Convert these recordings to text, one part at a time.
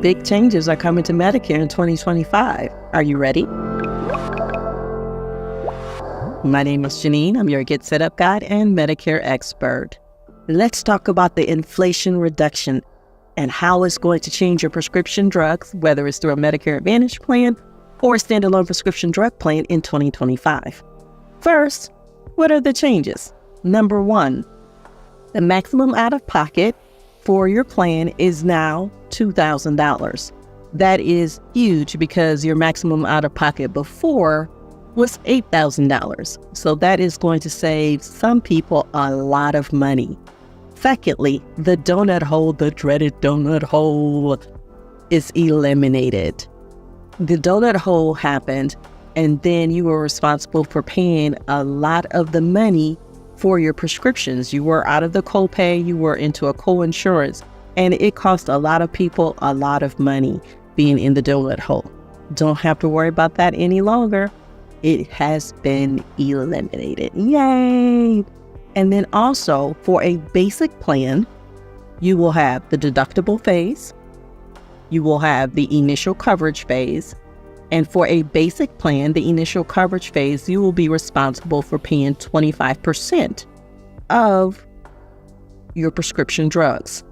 Big changes are coming to Medicare in 2025. Are you ready? My name is Janine. I'm your Get Set Up Guide and Medicare expert. Let's talk about the Inflation Reduction and how it's going to change your prescription drugs, whether it's through a Medicare Advantage plan or a standalone prescription drug plan in 2025. First, what are the changes? Number one, the maximum out-of-pocket for your plan is now $2,000. That is huge because your maximum out-of-pocket before was $8,000. So that is going to save some people a lot of money. Secondly, the donut hole, the dreaded donut hole, is eliminated. The donut hole happened, and then you were responsible for paying a lot of the money for your prescriptions. You were out of the copay, you were into a co-insurance, and it cost a lot of people a lot of money being in the donut hole. Don't have to worry about that any longer. It has been eliminated. Yay! And then also for a basic plan, you will have the deductible phase, you will have the initial coverage phase, and for a basic plan, the initial coverage phase, you will be responsible for paying 25% of your prescription drugs.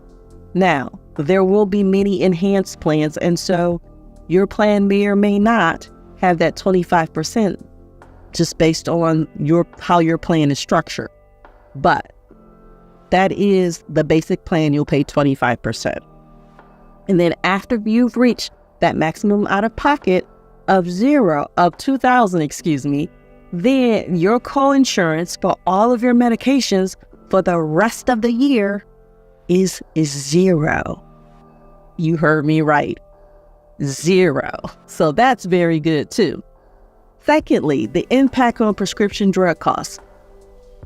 Now, there will be many enhanced plans, and so your plan may or may not have that 25% just based on how your plan is structured. But that is the basic plan, you'll pay 25%. And then after you've reached that maximum out-of-pocket of $2,000, then your co-insurance for all of your medications for the rest of the year is $0. You heard me right. $0. So that's very good too. Secondly, the impact on prescription drug costs.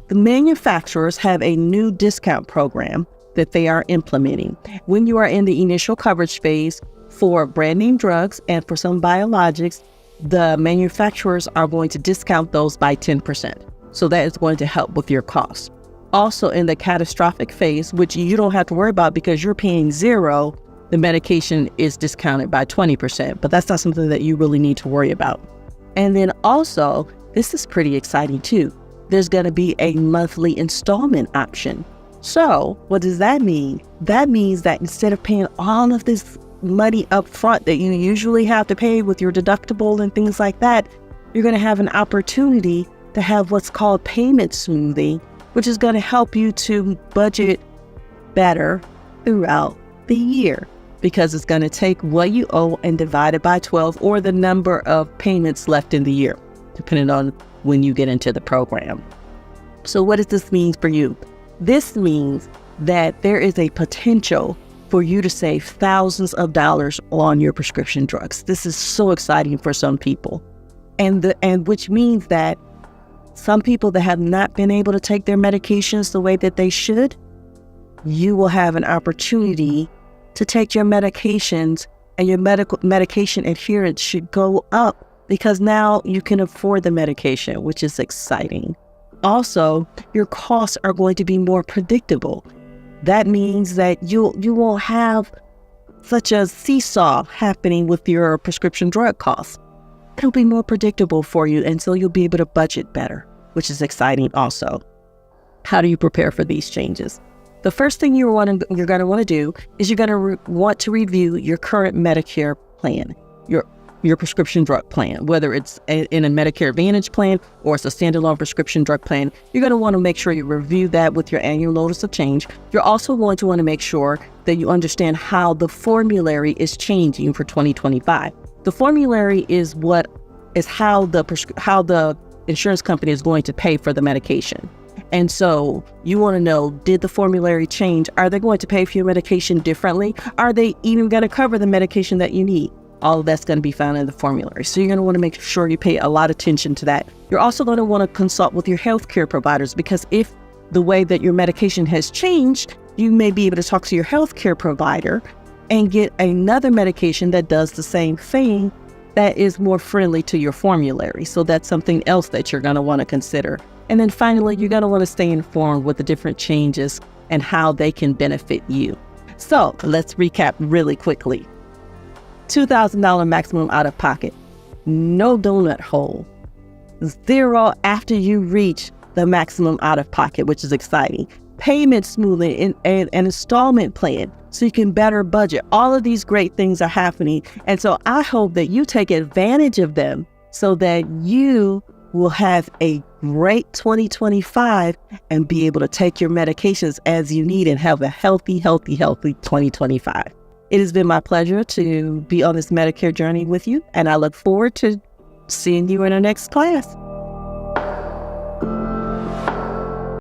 The manufacturers have a new discount program that they are implementing. When you are in the initial coverage phase for brand name drugs and for some biologics, the manufacturers are going to discount those by 10%. So that is going to help with your costs. Also in the catastrophic phase, which you don't have to worry about because you're paying $0, the medication is discounted by 20%, but that's not something that you really need to worry about. And then also, this is pretty exciting too, there's going to be a monthly installment option. So what does that mean? That means that instead of paying all of this money up front that you usually have to pay with your deductible and things like that, you're going to have an opportunity to have what's called payment smoothing, which is going to help you to budget better throughout the year, because it's going to take what you owe and divide it by 12 or the number of payments left in the year, depending on when you get into the program. So what does this mean for you? This means that there is a potential for you to save thousands of dollars on your prescription drugs. This is so exciting for some people. And which means that some people that have not been able to take their medications the way that they should, you will have an opportunity to take your medications, and your medication adherence should go up because now you can afford the medication, which is exciting. Also, your costs are going to be more predictable. That means that you won't have such a seesaw happening with your prescription drug costs. It'll be more predictable for you, and so you'll be able to budget better, which is exciting also. How do you prepare for these changes? The first thing you're going to want to do is you're going to want to review your current Medicare plan, your prescription drug plan, whether it's in a Medicare Advantage plan or it's a standalone prescription drug plan. You're going to want to make sure you review that with your annual notice of change. You're also going to want to make sure that you understand how the formulary is changing for 2025. The formulary is how the insurance company is going to pay for the medication. And so you want to know, did the formulary change? Are they going to pay for your medication differently? Are they even going to cover the medication that you need? All of that's going to be found in the formulary. So you're going to want to make sure you pay a lot of attention to that. You're also going to want to consult with your healthcare providers, because if the way that your medication has changed, you may be able to talk to your healthcare provider and get another medication that does the same thing that is more friendly to your formulary. So that's something else that you're going to want to consider. And then finally, you're going to want to stay informed with the different changes and how they can benefit you. So let's recap really quickly. $2,000 maximum out of pocket. No donut hole. Zero after you reach the maximum out of pocket, which is exciting. Payment smoothing and an installment plan so you can better budget. All of these great things are happening. And so I hope that you take advantage of them so that you will have a great 2025 and be able to take your medications as you need and have a healthy 2025. It has been my pleasure to be on this Medicare journey with you, and I look forward to seeing you in our next class.